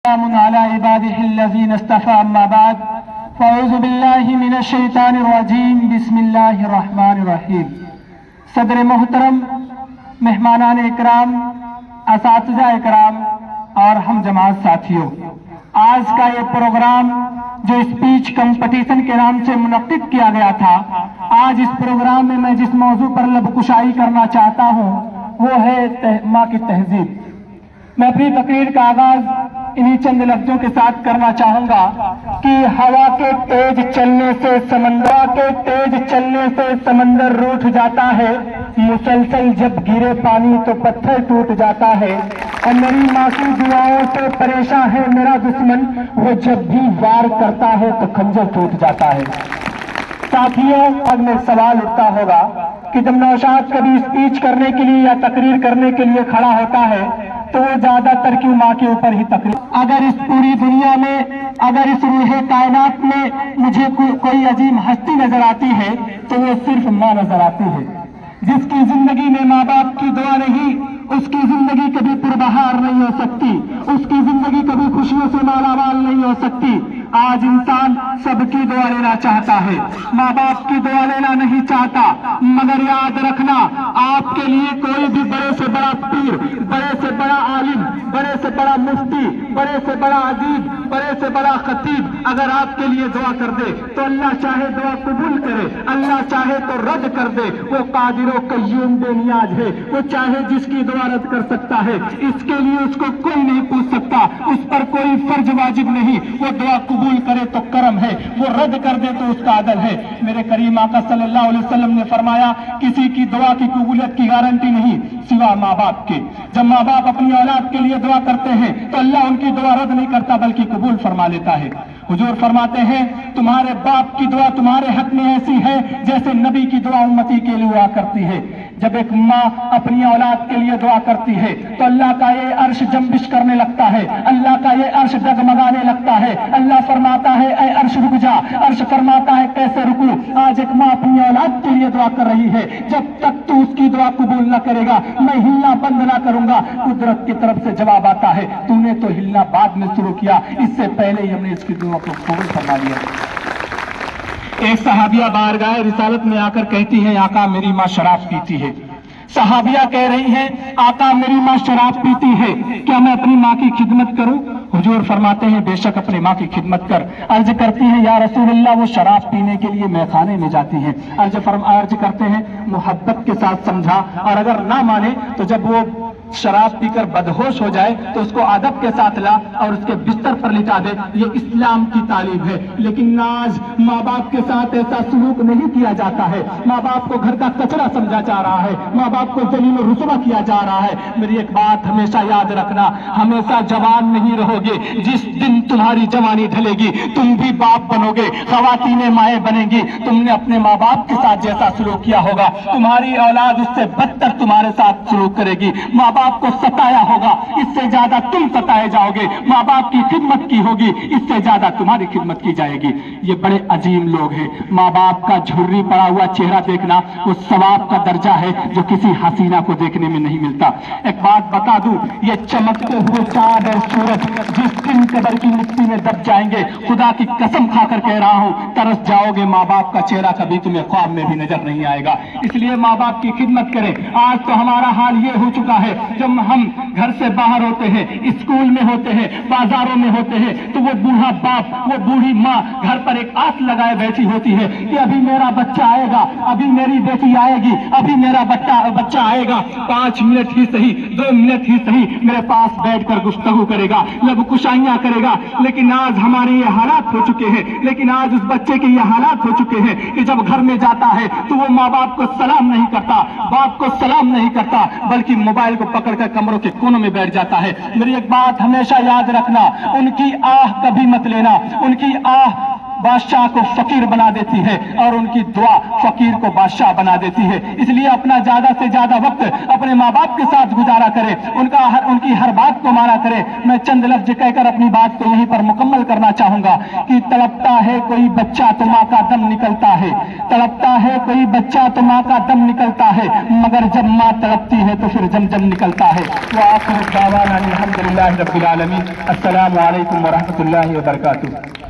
سلام على عباده الذين اصطفى اما بعد فاعوذ باللہ من الشیطان الرجیم بسم اللہ الرحمن الرحیم۔ صدر محترم، مہمانان اکرام، اساتذہ اکرام اور ہم جماعت ساتھیوں، آج کا یہ پروگرام جو اسپیچ کمپٹیشن کے نام سے منعقد کیا گیا تھا، آج اس پروگرام میں جس موضوع پر لب کشائی کرنا چاہتا ہوں وہ ہے ماں کی تہذیب۔ میں اپنی تقریر کا آغاز انہی چند لفظوں کے ساتھ کرنا چاہوں گا کہ ہوا کے تیز چلنے سے سمندر روٹھ جاتا ہے، مسلسل جب گرے پانی تو پتھر ٹوٹ جاتا ہے، اور میری ماں کی دعاؤں سے پریشان ہے میرا دشمن، وہ جب بھی وار کرتا ہے تو خنجر ٹوٹ جاتا ہے۔ ساتھیوں، اب میں سوال اٹھتا ہوگا کہ جب نوشاد کبھی اسپیچ کرنے کے لیے یا تقریر کرنے کے لیے کھڑا ہوتا ہے تو وہ زیادہ تر کیوں ماں کے اوپر ہی تقریر؟ اگر اس پوری دنیا میں، اگر اس روح کائنات میں مجھے کوئی عظیم ہستی نظر آتی ہے تو وہ صرف ماں نظر آتی ہے، جس کی زندگی میں ماں باپ کی دعا نہیں، اس کی زندگی کبھی پربہار نہیں ہو سکتی، اس کی زندگی کبھی خوشیوں سے مالا مال نہیں ہو سکتی۔ آج انسان سب کی دعا لینا چاہتا ہے، ماں باپ کی دعا لینا نہیں چاہتا، مگر یاد رکھنا، آپ کے لیے کوئی بھی بڑے سے بڑا پیر، بڑے سے بڑا عالم، بڑے سے بڑا مفتی، بڑے سے بڑا ادیب، بڑے سے بڑا خطیب اگر آپ کے لیے دعا کر دے تو اللہ چاہے دعا قبول کرے، اللہ چاہے تو رد کر دے۔ وہ قادر و قیوم بے نیاز ہے، وہ چاہے جس کی دعا رد کر سکتا ہے، اس کے لیے اس کو کوئی نہیں پوچھ سکتا، اس پر کوئی فرض واجب نہیں۔ وہ دعا قبول کرے تو کرم ہے، وہ رد کر دے تو اس کا عدل ہے۔ میرے کریم آقا صلی اللہ علیہ وسلم نے فرمایا، کسی کی دعا کی قبولیت کی گارنٹی نہیں سوا ماں باپ کے۔ جب ماں باپ اپنی اولاد کے لیے دعا کرتے ہیں تو اللہ ان کی دعا رد نہیں کرتا بلکہ قبول فرما لیتا ہے۔ حضور فرماتے ہیں، تمہارے باپ کی دعا تمہارے حق میں ایسی ہے جیسے نبی کی دعا امتی کے لیے ہوا کرتی ہے۔ جب ایک ماں اپنی اولاد کے لیے دعا کرتی ہے تو اللہ کا یہ عرش جنبش کرنے لگتا ہے، اللہ کا یہ عرش ڈگمگانے لگتا ہے۔ اللہ فرماتا ہے، اے عرش رک جا۔ عرش فرماتا ہے، کیسے رکوں؟ آج ایک ماں اپنی اولاد کے لیے دعا کر رہی ہے، جب تک تو اس کی دعا قبول نہ کرے گا میں ہلنا بند نہ کروں گا۔ قدرت کی طرف سے جواب آتا ہے، تو نے تو ہلنا بعد میں شروع کیا، اس سے پہلے ہی ہم نے اس کی دعا کو قبول فرما لیا۔ ایک صحابیہ بارگاہ رسالت میں آ کر کہتی ہیں، آقا میری ماں شراب پیتی ہے۔ صحابیہ کہہ رہی ہیں، آقا میری ماں شراب پیتی ہے، کیا میں اپنی ماں کی خدمت کروں؟ حضور فرماتے ہیں، بے شک اپنی ماں کی خدمت کر۔ عرض کرتی ہیں، یا رسول اللہ وہ شراب پینے کے لیے میخانے میں جاتی ہے۔ عرض کرتے ہیں، محبت کے ساتھ سمجھا، اور اگر نہ مانے تو جب وہ شراب پی کر بدہوش ہو جائے تو اس کو ادب کے ساتھ لا اور اس کے بستر پر لٹا دے۔ یہ اسلام کی تعلیم ہے۔ لیکن آج ماں باپ کے ساتھ ایسا سلوک نہیں کیا جاتا ہے، ماں باپ کو گھر کا کچرا سمجھا جا رہا ہے، ماں باپ کو ذلیل و رسوا کیا جا رہا ہے۔ میری ایک بات ہمیشہ یاد رکھنا، ہمیشہ جوان نہیں رہو گے، جس دن تمہاری جوانی ڈھلے گی تم بھی باپ بنو گے، خواتین مائیں بنیں گی۔ تم نے اپنے ماں باپ کے ساتھ جیسا سلوک کیا ہوگا تمہاری اولاد اس سے بدتر تمہارے ساتھ سلوک کرے گی۔ ماں باپ کو ستایا ہوگا، اس سے زیادہ تم ستائے جاؤ گے۔ ماں باپ کی خدمت کی ہوگی، اس سے زیادہ تمہاری خدمت کی جائے گی۔ یہ بڑے عظیم لوگ ہیں۔ ماں باپ کا جھرری پڑا ہوا چہرہ دیکھنا وہ ثواب کا درجہ ہے جو کسی حسینہ کو دیکھنے میں نہیں ملتا۔ ایک بات بتا دوں، یہ چمکتے ہوئے چاند اور سورج جس دن قبر کی مٹی میں دب جائیں گے، خدا کی قسم کھا کر کہہ رہا ہوں ترس جاؤ گے، ماں باپ کا چہرہ کبھی تمہیں خواب میں بھی نظر نہیں آئے گا۔ اس لیے ماں باپ کی خدمت کریں۔ آج تو ہمارا حال یہ ہو چکا ہے، جب ہم گھر سے باہر ہوتے ہیں، اسکول میں ہوتے ہیں، بازاروں میں ہوتے ہیں، تو وہ بوڑھا باپ، وہ بوڑھی ماں گھر پر ایک آس لگائے بیٹھی ہوتی ہے کہ ابھی میرا بچہ آئے گا، ابھی میری بیٹی آئے گی، ابھی میرا بچہ آئے گا، 5 منٹ ہی صحیح، 2 منٹ ہی صحیح میرے پاس بیٹھ کر گفتگو کرے گا، لب کشائیاں کرے گا۔ لیکن آج ہمارے یہ حالات ہو چکے ہیں، لیکن آج اس بچے کے یہ حالات ہو چکے ہیں کہ جب گھر میں جاتا ہے تو وہ ماں باپ کو سلام نہیں کرتا، باپ کو سلام نہیں کرتا، بلکہ موبائل کو پکڑ کر کمروں کے کونوں میں بیٹھ جاتا ہے۔ میری ایک بات ہمیشہ یاد رکھنا، ان کی آہ کبھی مت لینا، ان کی آہ بادشاہ کو فقیر بنا دیتی ہے اور ان کی دعا فقیر کو بادشاہ بنا دیتی ہے. اس لیے اپنا زیادہ سے زیادہ وقت اپنے ماں باپ کے ساتھ گزارا کرے, ان کی ہر بات کو مانا کرے. میں چند لفظ کہہ کر اپنی بات کو یہیں پر مکمل کرنا چاہوں گا کہ تڑپتا ہے کوئی بچہ تو ماں کا دم نکلتا ہے, تڑپتا ہے کوئی بچہ تو ماں کا دم نکلتا ہے, مگر جب ماں تڑپتی ہے تو پھر زمزم نکلتا ہے. وآخر دعوانا الحمدللہ رب العالمین. السلام علیکم ورحمۃ اللہ وبرکاتہ.